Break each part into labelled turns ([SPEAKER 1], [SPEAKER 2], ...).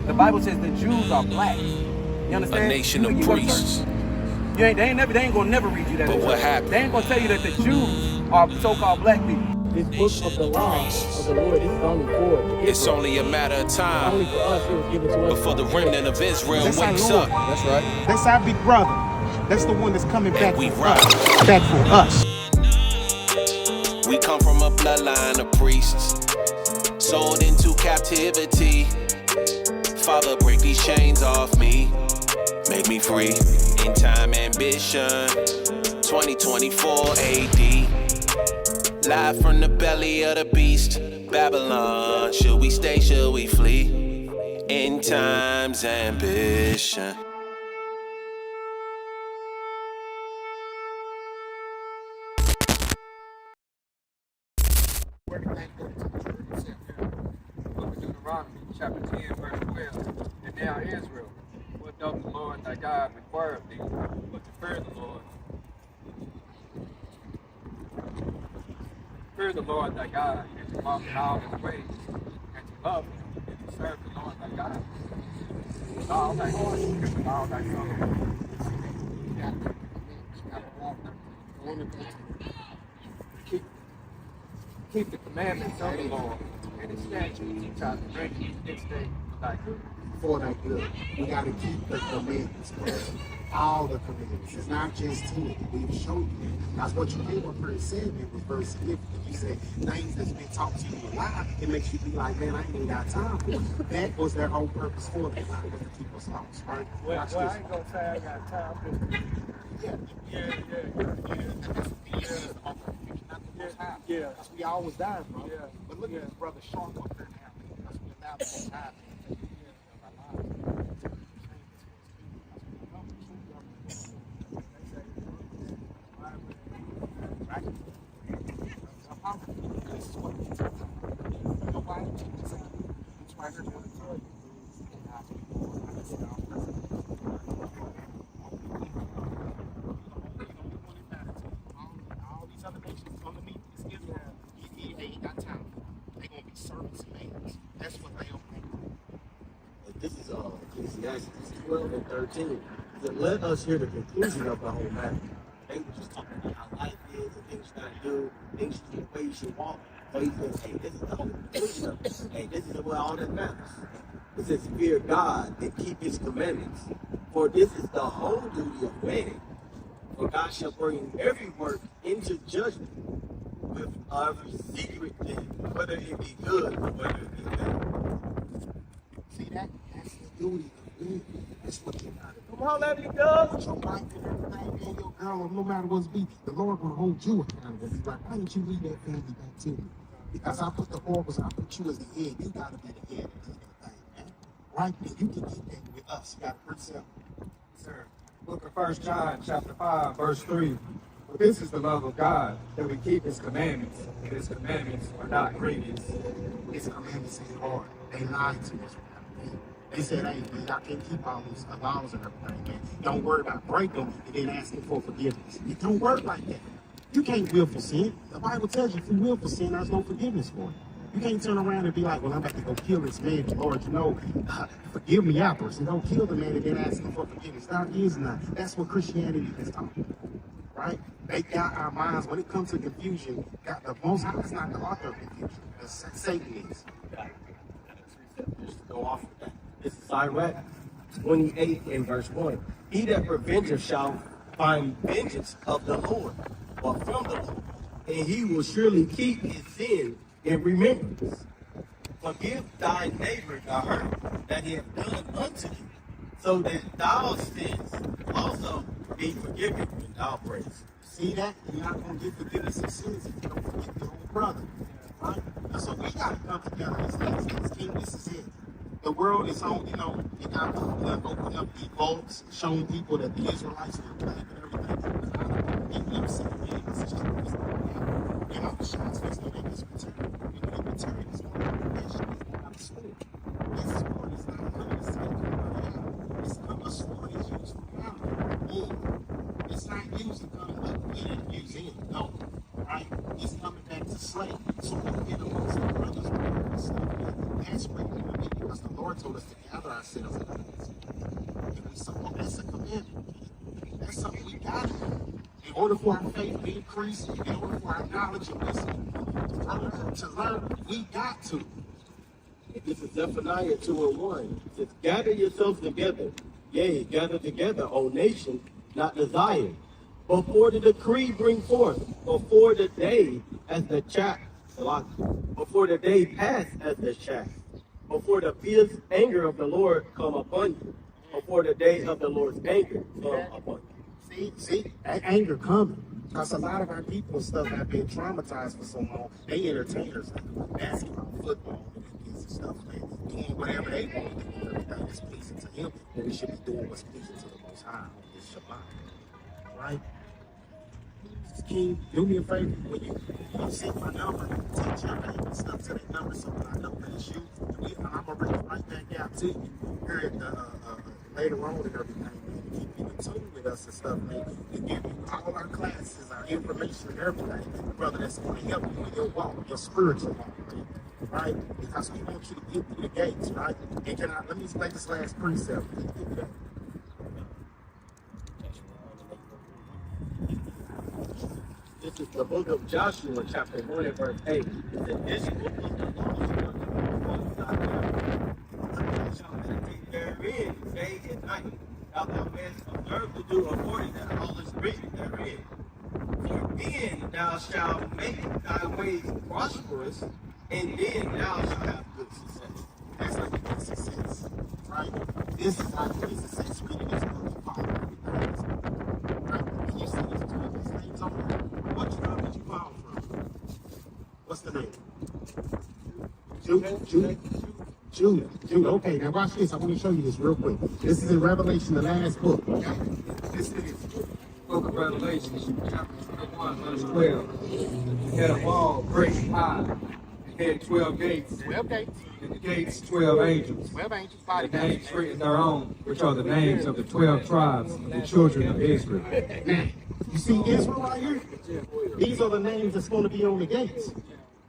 [SPEAKER 1] The Bible says the Jews are black. You understand?
[SPEAKER 2] A nation of priests.
[SPEAKER 1] They ain't gonna never read you that.
[SPEAKER 2] But what happened?
[SPEAKER 1] They ain't gonna tell you that the Jews are so-called black people.
[SPEAKER 3] This book of the law of the Lord, this is only for Israel.
[SPEAKER 2] It's only a matter of time
[SPEAKER 3] Only for us, it was given to us.
[SPEAKER 2] before the remnant of Israel
[SPEAKER 4] That's
[SPEAKER 2] wakes
[SPEAKER 4] our
[SPEAKER 2] up.
[SPEAKER 4] Lord.
[SPEAKER 1] That's right.
[SPEAKER 4] That's our big brother. That's the one that's coming back
[SPEAKER 2] And we
[SPEAKER 4] for
[SPEAKER 2] rise.
[SPEAKER 4] us. Back for us.
[SPEAKER 2] We come from a bloodline of priests, sold into captivity. Father, break these chains off me, make me free. In time ambition, 2024 AD. Live from the belly of the beast, Babylon. Should we stay, should we flee? In time's ambition.
[SPEAKER 5] Deuteronomy chapter 10, verse 12. And now Israel, what doth the Lord thy God require of thee, but to fear the Lord? Fear the Lord thy God, and to walk in all his ways, and to love him, and to serve the Lord thy God with all thy heart and with all thy soul. Keep the commandments of the Lord and his statutes, which I direct you this day for thy good.
[SPEAKER 4] For that good. We got to keep the commandments, bro. All the commandments. It's not just 10. We've shown you. That's what you did when verse 7 was very significant. You said things that's been taught to you a lot. It makes you be like, man, I ain't even got time for it. That was their whole purpose for that. Was to keep us lost, right?
[SPEAKER 5] Well, I ain't gonna say I got time for it. Yeah. Yeah.
[SPEAKER 4] Because we always die, bro.
[SPEAKER 5] Yeah.
[SPEAKER 4] But look at his brother Sean up there now. Because we allowed the most high to take care of our lives. This is what we tell them. Nobody teaches us. That's why they're going to tell you. All these other nations underneath this Israel, they ain't got time. They're going to be servants and maids. That's what they obey.
[SPEAKER 3] This is Ecclesiastes 12 and 13. That let us hear the conclusion of the whole matter. They were just talking about how life is and things you gotta do, things you should, way you should walk. So he says, hey, this is the whole conclusion of it. Hey, this is what all that matters. It says, fear God and keep his commandments. For this is the whole duty of man. For God shall bring every work into judgment with every secret thing, whether it be good or whether it be bad.
[SPEAKER 4] See that? That's the duty of man. That's what you got to do.
[SPEAKER 3] Come on, let me go.
[SPEAKER 4] With your wife and everything, man, your girl, or no matter what's be, the Lord will hold you accountable. He's like, why didn't you leave that family back to me? Because I put the oracles, I put you as the head. You got to be the head of everything, man. Right? And you can get that with us. You got to yourself.
[SPEAKER 5] Sir. Book of 1 John chapter 5, verse 3. For this is the love of God, that we keep his commandments, and his commandments are not grievous.
[SPEAKER 4] His commandments ain't hard. They lied to us. They said, hey, man, I can't keep all these laws and everything, man. Don't worry about break them and then asking for forgiveness. It don't work like that. You can't will for sin. The Bible tells you if you will for sin, there's no forgiveness for it. You can't turn around and be like, well, I'm about to go kill this man. Lord, you know, forgive me afterwards. And don't kill the man and then ask him for forgiveness. That is not. That's what Christianity is talking about, right? They got our minds, when it comes to confusion, got the Most High is not the author of confusion. Satan is.
[SPEAKER 3] Just to go off of that. This is Sirach 28 and verse 1. He that revengeth shall find vengeance of the Lord, or from the Lord, and he will surely keep his sin in remembrance. Forgive thy neighbor the hurt that he hath done unto you, so that thou sins also be forgiven when thou prayest.
[SPEAKER 4] See that? You're not going to get forgiveness of sins if you don't forgive your own brother. Right? And so we got to come together. This is it. The world is on, you know, you got people that open up the vaults, showing people that the Israelites were playing and everything. And them saying, yeah, this is true. This is not. And I'm shocked there's no niggas return. You know, the return is going to be nation. It's going to sword. This sword is not coming to save you. It's a sword is used for battle. It's not used to come up in and use in. No. Right? It's coming back to slay. So we get amongst the brothers and stuff. That's where we get, because the Lord told us to gather ourselves. And we so that's a commandment. That's something we got to do. In order for our faith to increase, in order for our knowledge and wisdom to learn, we got to.
[SPEAKER 3] This is Zephaniah 2:1. It says, gather yourselves together, yea, gather together, O nation, not desire. Before the decree bring forth, before the day as the chaff, before the day pass as the chaff, before the fierce anger of the Lord come upon you, before the day of the Lord's anger come upon you.
[SPEAKER 4] See, anger coming. Because a lot of our people and stuff have been traumatized for so long. They entertainers like basketball, football, and stuff. They doing whatever they want to do. Everything that's pleasing to Him. But we should be doing what's pleasing to the Most High on this Shabbat. Right? King, do me a favor. When you send my number, text your name and stuff to that number so that I know that it's you. And I'm going to bring it right back out to you here at the, later on and everything. Keep you in tune with us and stuff, man. And give you all our classes, our information and everything, brother, that's going to help you in your walk, your spiritual walk, man. Right? Because we want you to get through the gates, right? And let me make this last precept.
[SPEAKER 3] This is the book of Joshua, chapter 1 and verse 8. It said, this book is the law shall meditate therein day and night. Thou mayest observe to do according to all is written therein. For then thou shalt make thy ways prosperous, and then thou shalt have good success.
[SPEAKER 4] That's how you get success, right? This is how you get success. Reading this book and following everything. Right? And you see these names on there. What tribe did you follow from? What's the name? Judah. Okay, now watch this. I want to show you this real quick. This is in Revelation, the last book. Okay? This is
[SPEAKER 5] Book of Revelation, chapter 21, verse 12. He had a wall great high. It had 12 gates.
[SPEAKER 4] 12 gates.
[SPEAKER 5] And the gates, 12 angels.
[SPEAKER 4] 12 angels,
[SPEAKER 5] The
[SPEAKER 4] body
[SPEAKER 5] names written thereon, which are the names of the 12 tribes of the children of Israel.
[SPEAKER 4] Now, you see Israel right here? These are the names that's going to be on the gates.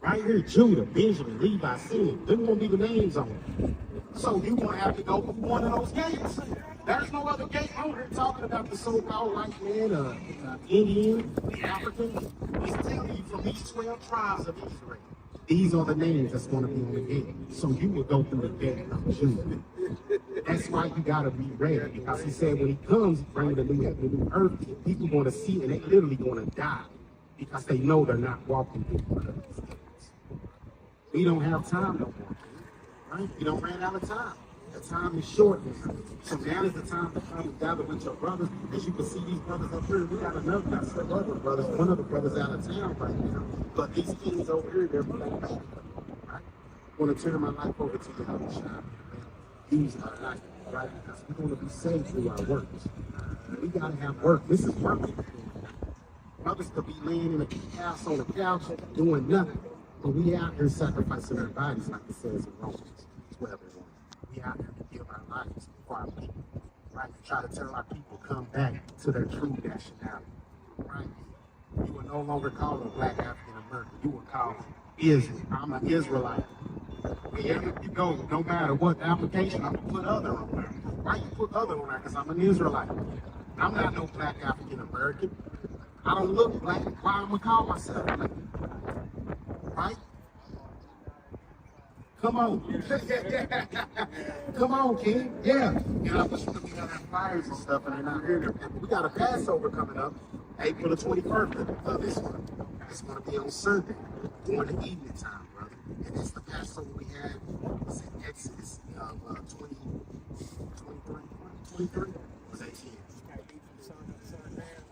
[SPEAKER 4] Right here, Judah, Benjamin, Levi, Simeon. They're going to be the names on it. So you're going to have to go through one of those gates. There's no other gate on here talking about the so-called white man, Indian, the African. He's telling you from these 12 tribes of Israel. These are the names that's going to be on the gate. So you will go through the gate of Judah. That's why you got to be ready. Because he said when he comes, bringing the new heaven, the new earth, people going to see and they literally going to die. Because they know they're not walking through one of these gates. We don't have time no more. Right? We don't ran out of time. The time is short now. So now is the time to come and gather with your brothers. As you can see these brothers up here, we got some other brothers. One of the brothers out of town right now. But these kids over here, they're playing back. Right? I want to turn my life over to you, Holy Shine. Use our life, right? Because we're going to be saved through our works. We got to have work. This is work. Brothers could be laying in a house on a couch doing nothing. But we out here sacrificing our bodies, like it says in Romans 12:1. We out here to give our lives for our people, right? To try to tell our people come back to their true nationality, right? You will no longer call a black African American. You will call Israel. I'm an Israelite. Wherever you go, no matter what application, I'm gonna put other on there. Why you put other on there? Because I'm an Israelite. I'm not no black African American. I don't look black. Why am I call myself black? Right? Come on. Come on, King. Yeah. And I wish we had our flyers and stuff, and they're not here. We got a Passover coming up, April the 21st of this month. It's going to be on Sunday, during the evening time, brother. And it's the Passover we had, was in Exodus 23, was 18.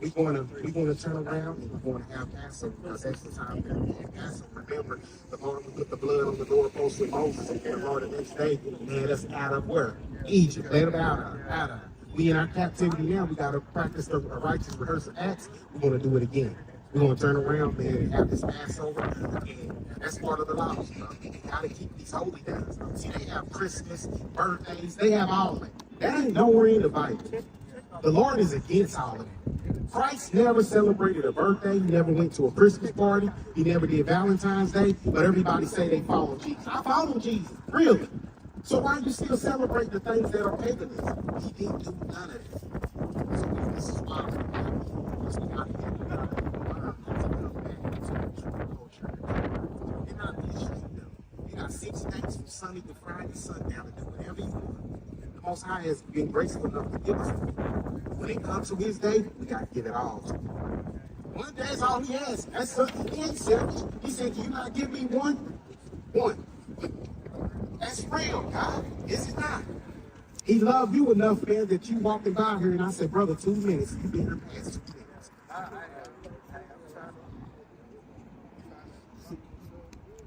[SPEAKER 4] We're going to turn around and we're going to have Passover because that's the time that we have Passover. Remember, the Lord put the blood on the doorpost with Moses, and the Lord the next day led us out of where? Egypt. Led them out of. We in our captivity now. We got to practice the righteous rehearsal acts. We're going to do it again. We're going to turn around, man, and have this Passover. And that's part of the law. You got to keep these holy days. See, they have Christmas, birthdays. They have all of it. That ain't nowhere in the Bible. The Lord is against all of it. Christ never celebrated a birthday. He never went to a Christmas party. He never did Valentine's Day. But everybody say they follow Jesus. I follow Jesus. Really. So why you still celebrate the things that are paganism? He didn't do none of this. So this is why we got to get better. You're not being ashamed of. You got 6 days from Sunday to Friday, sundown to do whatever you want. The Most High has been graceful enough to give us it. When it comes to His day, we got to give it all to Him. One day is all He has. That's something He ain't selfish. He said, "Can you not give me one? One." That's real, God. Is it not? He loved you enough, man, that you walking by here and I said, "Brother, 2 minutes." You've been here past 2 minutes.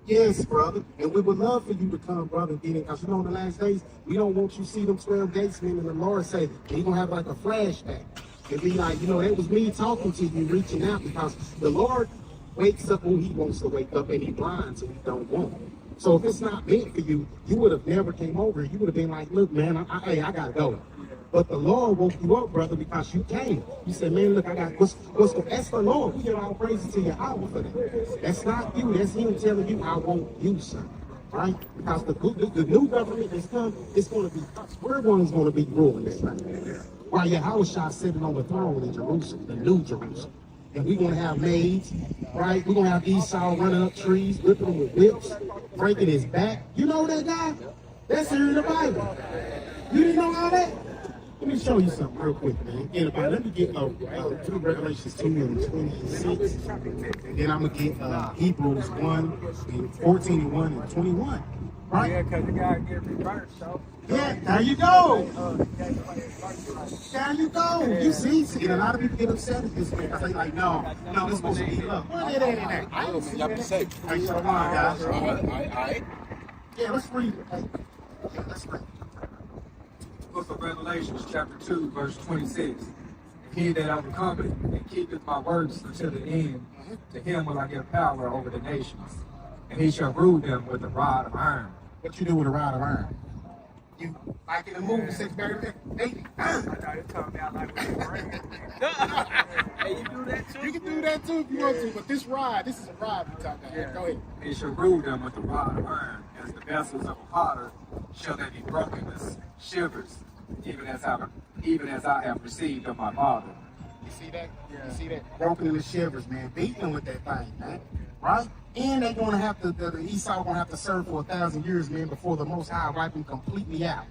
[SPEAKER 4] Yes, brother. And we would love for you to come, brother, and get in. Because you know, in the last days, we don't want you to see them 12 gatesmen and the Lord say, you're going to have like a flashback. And be like, you know, that was me talking to you, reaching out. Because the Lord wakes up when He wants to wake up, and He blinds when He don't want. So if it's not meant for you, you would have never came over. You would have been like, "Look, man, I got to go." But the Lord woke you up, brother, because you came. You said, "Man, look, I got that's the Lord. We give all praises to your hour for that. That's not you. That's Him telling you, I want you, son." Right? Because the new government that's come, it's going to be us. We're going to be ruling this thing. While Yahushua sitting on the throne in Jerusalem, the new Jerusalem. And we're going to have maids, right? We're going to have Esau running up trees, whipping him with whips, breaking his back. You know that guy? That's here in the Bible. You didn't know all that? Let me show you something real quick, man. Let me get through Revelations 2 and 26. And then I'm going to get Hebrews 1 and 14 and 1 and 21. Right?
[SPEAKER 5] Yeah, because you got to get reversed, so.
[SPEAKER 4] Yeah, there you go. There you go. You see, and a lot of people get upset at this, man, because they like, no, it's supposed to be love. Where did that in there? I don't see that. Hey, so long, guys. All right. Yeah, let's read it. Hey, let's read it.
[SPEAKER 5] Book of Revelation, chapter 2, verse 26. He that overcometh and keepeth my words until the end, to him will I give power over the nations, and he shall rule them with a rod of iron.
[SPEAKER 4] What you do with a rod of iron? You like in the movie, Six Barry? Hey,
[SPEAKER 5] I thought it talking about like with the ring.
[SPEAKER 1] Hey, you do that too?
[SPEAKER 4] You can do that too if you want to, but this is a rod we're talking about.
[SPEAKER 5] Yeah.
[SPEAKER 4] Go ahead.
[SPEAKER 5] He shall rule them with a rod of iron, as the vessels of a potter shall they be broken as shivers, even as I have received of my Father.
[SPEAKER 4] You see that?
[SPEAKER 5] Yeah.
[SPEAKER 4] You see that? Broken into shivers, man. Beating them with that thing, man. Right? And they're going to have to, the Esau going to have to serve for 1,000 years, man, before the Most High wipe them completely out.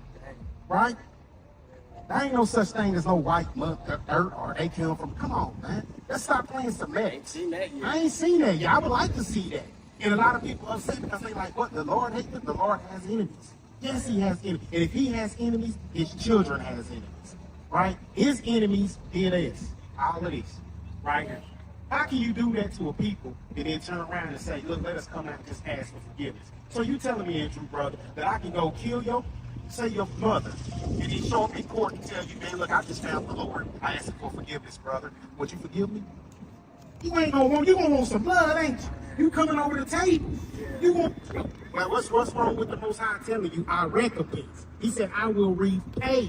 [SPEAKER 4] Right? There ain't no such thing as no white mud, dirt, or they come from. Come on, man. Let's stop playing semantics. I ain't seen that yet. I would like to see that. And a lot of people upset because they like, what? The Lord hates them? The Lord has enemies. Yes, He has enemies. And if He has enemies, His children has enemies. Right? His enemies did this. All of this. Right here. How can you do that to a people and then turn around and say, look, let us come out and just ask for forgiveness? So you telling me, Andrew, brother, that I can go kill your mother, and then show up in court and tell you, man, look, I just found the Lord. I asked for forgiveness, brother. Would you forgive me? You ain't gonna want some blood, ain't you? You coming over the table. You want, well, what's wrong with the Most High telling you, I recompense? He said, I will repay.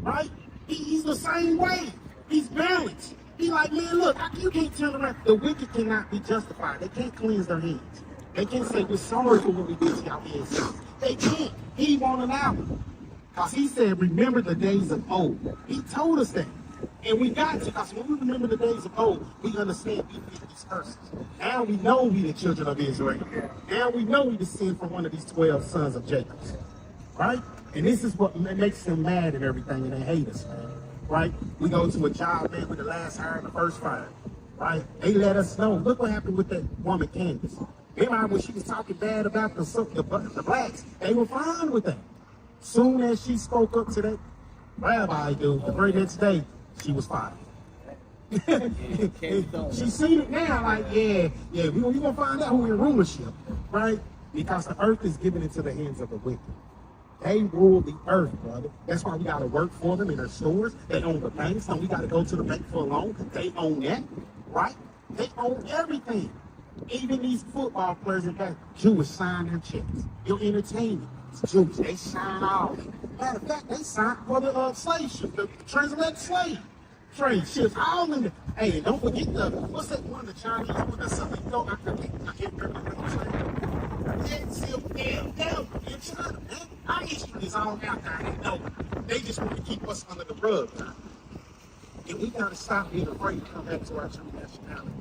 [SPEAKER 4] Right? He's the same way. He's balanced. He like, man, look, you can't turn around. The wicked cannot be justified. They can't cleanse their hands. They can't say, we're sorry for what we did to y'all hands. They can't. He won't allow it. Because He said, remember the days of old. He told us that. And we got to, because when we remember the days of old, we understand we did these curses. Now we know we the children of Israel. Now we know we descend from one of these 12 sons of Jacob. Right? And this is what makes them mad and everything, and they hate us, man. Right? We go to a job, man, with the last hire and the first fire. Right? They let us know. Look what happened with that woman, Candace. Remember when she was talking bad about the blacks? They were fine with that. Soon as she spoke up to that rabbi dude, the very next day, she was fired. She seen it now, like, we're going to find out who in rulership, right? Because the earth is given into the hands of the wicked. They rule the earth, brother. That's why we got to work for them in their stores. They own the banks, so we got to go to the bank for a loan. They own that, right? They own everything. Even these football players and guys, Jewish sign their checks. Your entertainment, it's Jewish. They sign all. Matter of fact, they signed for the slave ship, the transatlantic slave trade ships, all in there. Hey, and don't forget what's that one, the Chinese one, that's something, I can't remember what I'm saying. In China, man. Our history is all out there. They know. They just want to keep us under the rug. And we got to stop being afraid to come back to our true nationality.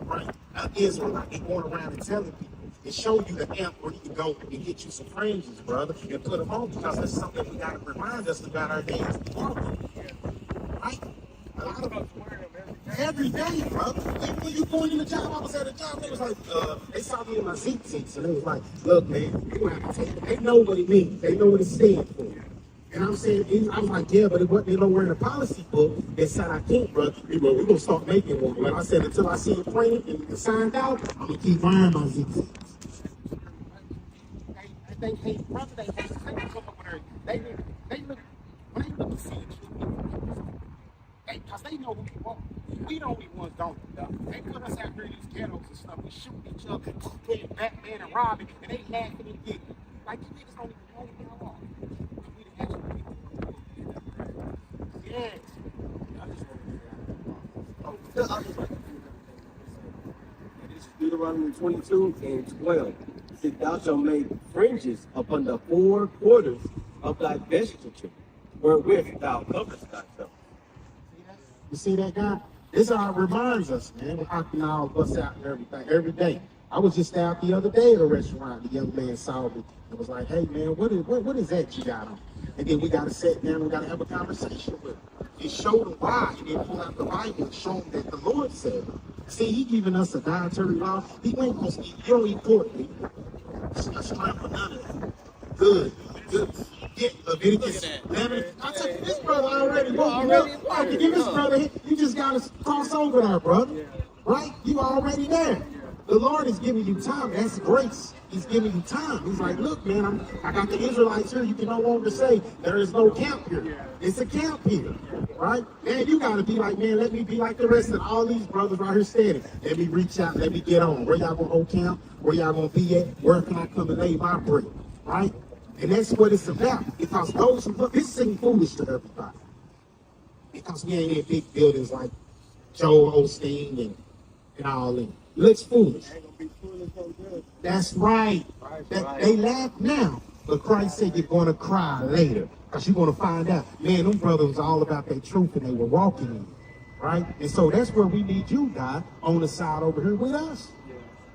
[SPEAKER 4] Right? Israelite, they going around and telling people and show you the amp where you can go and get you some fringes, brother, and put them on, because that's something we got to remind us about our days. Right? A lot of us wear them every day, brother. Even when you going in the job, I was at a job, they was like, they saw me in my seats, and they was like, look, man, you have to take it. They know what it means. They know what it stands for. And I'm saying, I was like, yeah, but it wasn't nowhere in the policy book that said I can't, brother. We're going to start making one. But I said, until I see it printed and signed out, I'm going to keep wearing my zigzags. They hate, brother, they hate. They come up with her. They look, when they look to see it, because they know who we are. We the only ones don't. They put us out here in these ghettos and stuff. We shoot each other, playing Batman and Robin, and they laughing and giggling. Like, you niggas don't even know who we are. Yes.
[SPEAKER 3] This is Deuteronomy 22 and 12. It says, thou shalt make fringes upon the four quarters of thy vesture, wherewith thou coverest thyself.
[SPEAKER 4] You see that, guy? This is how it reminds us, man. We're knocking all of us out and everything every day. I was just out the other day at a restaurant. The young man saw me and was like, hey, man, what is that you got on? And then we got to sit down and we got to have a conversation with him. And show them why. And then pull out the Bible and show them that the Lord said. See, he giving us a dietary law. He ain't supposed to eat. You don't eat pork, man. Strangle none of that. Good. Get Leviticus 11. I tell you, this brother already woke you up. Give this brother, you just got to cross over there, brother. Right? You already there. The Lord is giving you time. That's grace. He's giving you time. He's like, look, man, I got the Israelites here. You can no longer say there is no camp here. It's a camp here, right? Man, you got to be like, man, let me be like the rest of all these brothers right here standing. Let me reach out. Let me get on. Where y'all going to hold camp? Where y'all going to be at? Where can I come and lay my brick? Right? And that's what it's about. Because those who look, this seems foolish to everybody. Because we ain't in big buildings like Joel Osteen and all that. Looks foolish. That's right. They laugh now, but Christ said you're going to cry later, because you're going to find out, man, them brothers was all about their truth and they were walking in it, right? And so that's where we need you, God, on the side over here with us.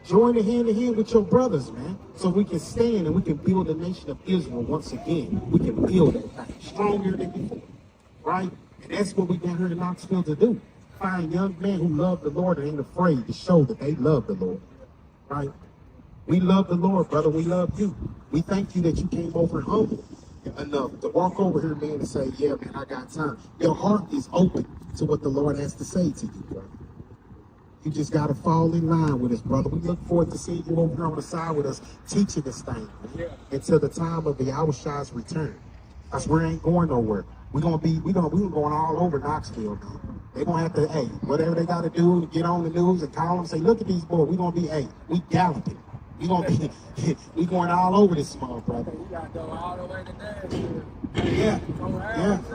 [SPEAKER 4] Join the hand in hand with your brothers, man, so we can stand and we can build the nation of Israel once again. We can build it stronger than before, right? And that's what we got here in Knoxville to do. Find young men who love the Lord and ain't afraid to show that they love the Lord, right? We love the Lord, brother. We love you. We thank you that you came over humble enough to walk over here, man, and say, yeah, man, I got time. Your heart is open to what the Lord has to say to you, brother. You just got to fall in line with us, brother. We look forward to seeing you over here on the side with us, teaching this thing, man, until the time of the Yahushua's return. Because we ain't going nowhere. We're going all over Knoxville, man. They're going to have to, hey, whatever they got to do to get on the news and call them and say, look at these boys. We're going to be, hey, we galloping. We're going to be, we going all over this small brother.
[SPEAKER 1] We got to go all the way to there.
[SPEAKER 4] Yeah,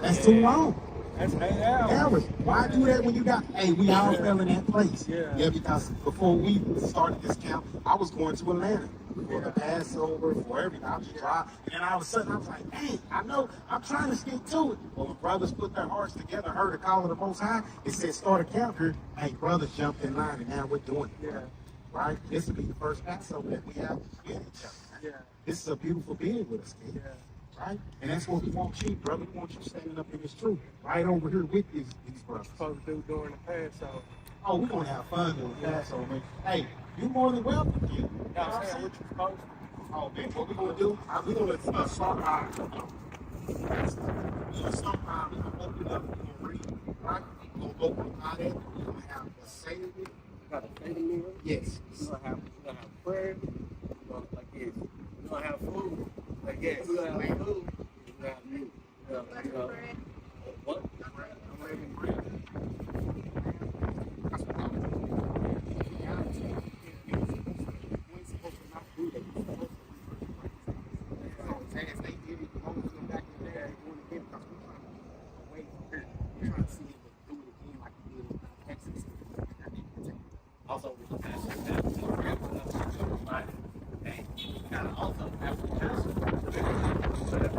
[SPEAKER 4] that's too long.
[SPEAKER 1] That's 8 hours.
[SPEAKER 4] Why do that when you got, hey, we all fell in that place. Yeah, because before we started this camp, I was going to Atlanta for the Passover, for everything. I was driving, and then all of a sudden I was like, hey, I know, I'm trying to stick to it. Well, when brothers put their hearts together, heard the call of the Most High, it said start a camp here. Hey, brothers jumped in line, and now we're doing it. Yeah. Right? This will be the first Passover that we have with each other. Yeah. This is a beautiful being with us, kid. Yeah. Right? And that's what we want you, brother. We want you standing up in this truth, right over here with these brothers.
[SPEAKER 1] Supposed to do during the Passover.
[SPEAKER 4] Oh, we're going to have fun doing the Passover. Hey, you more than welcome, kid. You know what I'm saying? What you supposed to do? Oh, man, what we're going to do, we're going to start high. We're going to start high. We're going to open up. We're going to read. Right? We're going to open high there. We're going to have a Seder meal.
[SPEAKER 3] Got a Seder meal?
[SPEAKER 4] Yes.
[SPEAKER 3] We're going to have prayer. We're going to like this. We're going to have food. Like yes. We're going to have food. We're going to have meat. What? I'm making bread. That's what I'm doing. We're supposed to not do that. We're supposed to as they did it, Moses and back in there, doing it again because we're trying to wait from here. We're trying to see if they do it again like we did in Texas. Also, we can pass it down to the real and kind of also have to pass it.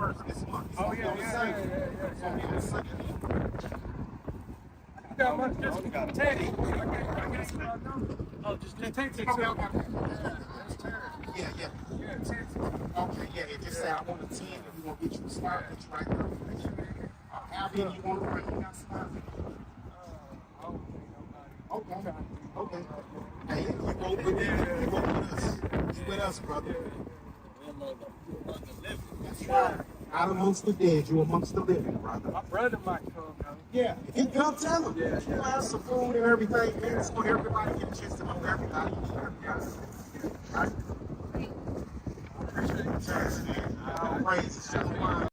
[SPEAKER 4] 21st this month. It's
[SPEAKER 1] Oh,
[SPEAKER 4] gonna be
[SPEAKER 1] yeah,
[SPEAKER 4] on the
[SPEAKER 1] yeah,
[SPEAKER 4] second.
[SPEAKER 1] yeah, yeah,
[SPEAKER 4] It's gonna be on the second.
[SPEAKER 1] You got my just text. I got my number. Oh, just text it to me.
[SPEAKER 4] Yeah, yeah.
[SPEAKER 1] Yeah, text it.
[SPEAKER 4] Okay, yeah, it just say I want a 10 and we're gonna get you a spot, get you right there. How big you want to run? You got spots?
[SPEAKER 1] I don't think nobody.
[SPEAKER 4] Okay. Okay. Hey, you go with me. You go with us. You with us, brother. That's right. Not amongst the dead, you amongst the living, brother.
[SPEAKER 1] My brother might come, though.
[SPEAKER 4] Yeah. If you come, tell him.
[SPEAKER 1] Yeah,
[SPEAKER 4] We'll have some food and everything, man. It's for everybody to get a chance to know everybody. Right? Appreciate it. Thanks, man. All praises.